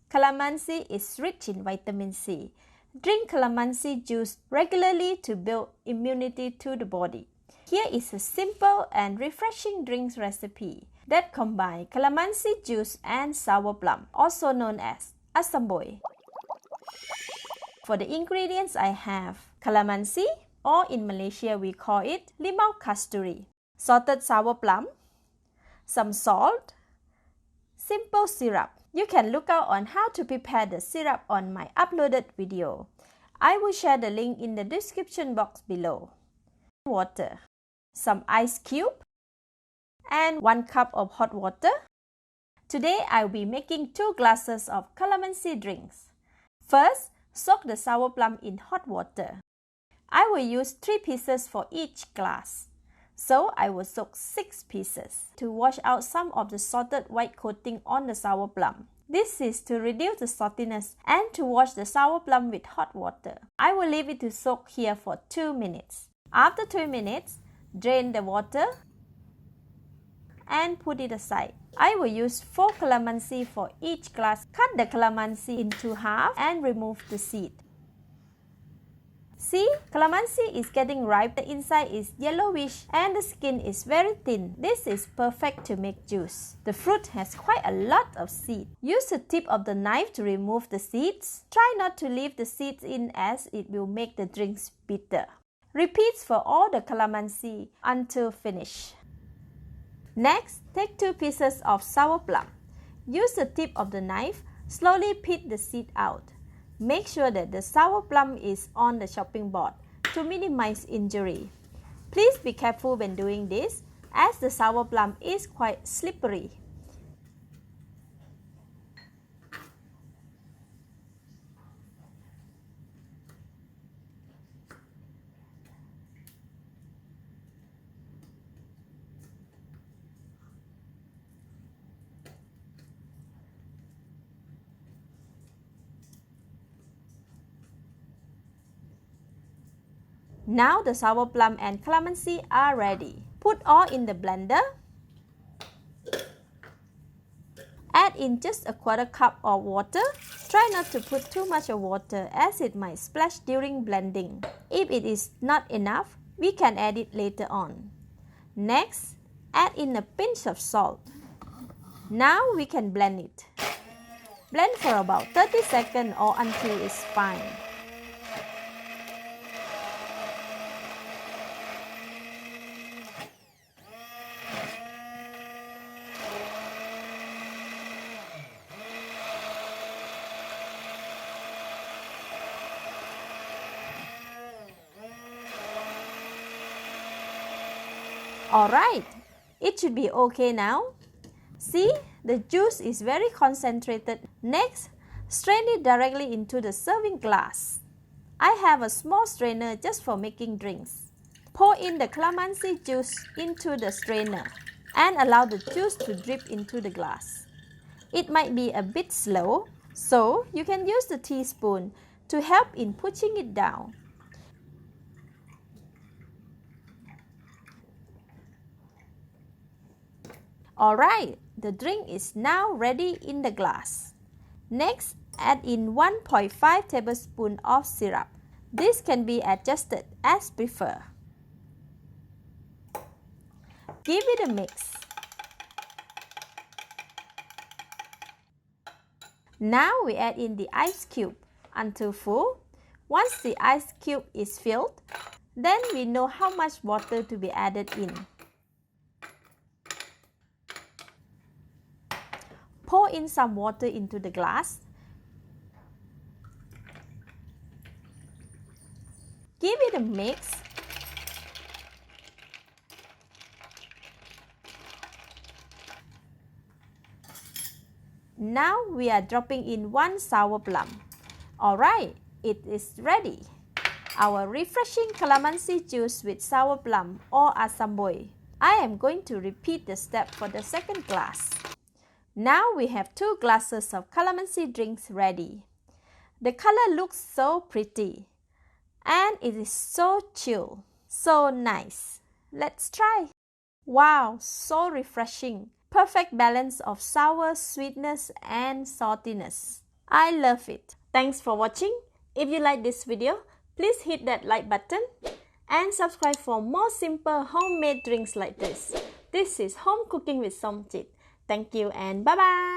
Calamansi is rich in vitamin C. Drink calamansi juice regularly to build immunity to the body. Here is a simple and refreshing drinks recipe that combines calamansi juice and sour plum, also known as Asam Boi. For the ingredients I have calamansi, or in Malaysia we call it limau kasturi, salted sour plum, some salt, simple syrup. You can look out on how to prepare the syrup on my uploaded video. I will share the link in the description box below. Water, some ice cube, and 1 cup of hot water. Today I will be making 2 glasses of calamansi drinks. First, soak the sour plum in hot water. I will use 3 pieces for each glass. So I will soak 6 pieces to wash out some of the salted white coating on the sour plum. This is to reduce the saltiness and to wash the sour plum with hot water. I will leave it to soak here for 2 minutes. After 2 minutes, drain the water and put it aside. I will use 4 calamansi for each glass. Cut the calamansi into half and remove the seed. See, calamansi is getting ripe. The inside is yellowish and the skin is very thin. This is perfect to make juice. The fruit has quite a lot of seed. Use the tip of the knife to remove the seeds. Try not to leave the seeds in as it will make the drinks bitter. Repeat for all the calamansi until finish. Next, take 2 pieces of sour plum. Use the tip of the knife. Slowly peel the seed out. Make sure that the sour plum is on the chopping board to minimize injury. Please be careful when doing this as the sour plum is quite slippery. Now the sour plum and calamansi are ready. Put all in the blender. Add in just a 1/4 cup of water. Try not to put too much of water as it might splash during blending. If it is not enough, we can add it later on. Next, add in a pinch of salt. Now we can blend it. Blend for about 30 seconds or until it's fine. Alright, it should be okay now. See, the juice is very concentrated. Next, strain it directly into the serving glass. I have a small strainer just for making drinks. Pour in the calamansi juice into the strainer and allow the juice to drip into the glass. It might be a bit slow, so you can use the teaspoon to help in pushing it down. Alright, the drink is now ready in the glass. Next, add in 1.5 tablespoons of syrup. This can be adjusted as preferred. Give it a mix. Now we add in the ice cube until full. Once the ice cube is filled, then we know how much water to be added in. Pour in some water into the glass. Give it a mix. Now we are dropping in 1 sour plum. Alright, it is ready. Our refreshing calamansi juice with sour plum or Asam Boi. I am going to repeat the step for the second glass. Now we have 2 glasses of calamansi drinks ready. The color looks so pretty and it is so chill, so nice. Let's try. Wow, so refreshing. Perfect balance of sour, sweetness and saltiness. I love it. Thanks for watching. If you like this video, please hit that like button and subscribe for more simple homemade drinks like this. This is Home Cooking with Somjit. Thank you and bye-bye.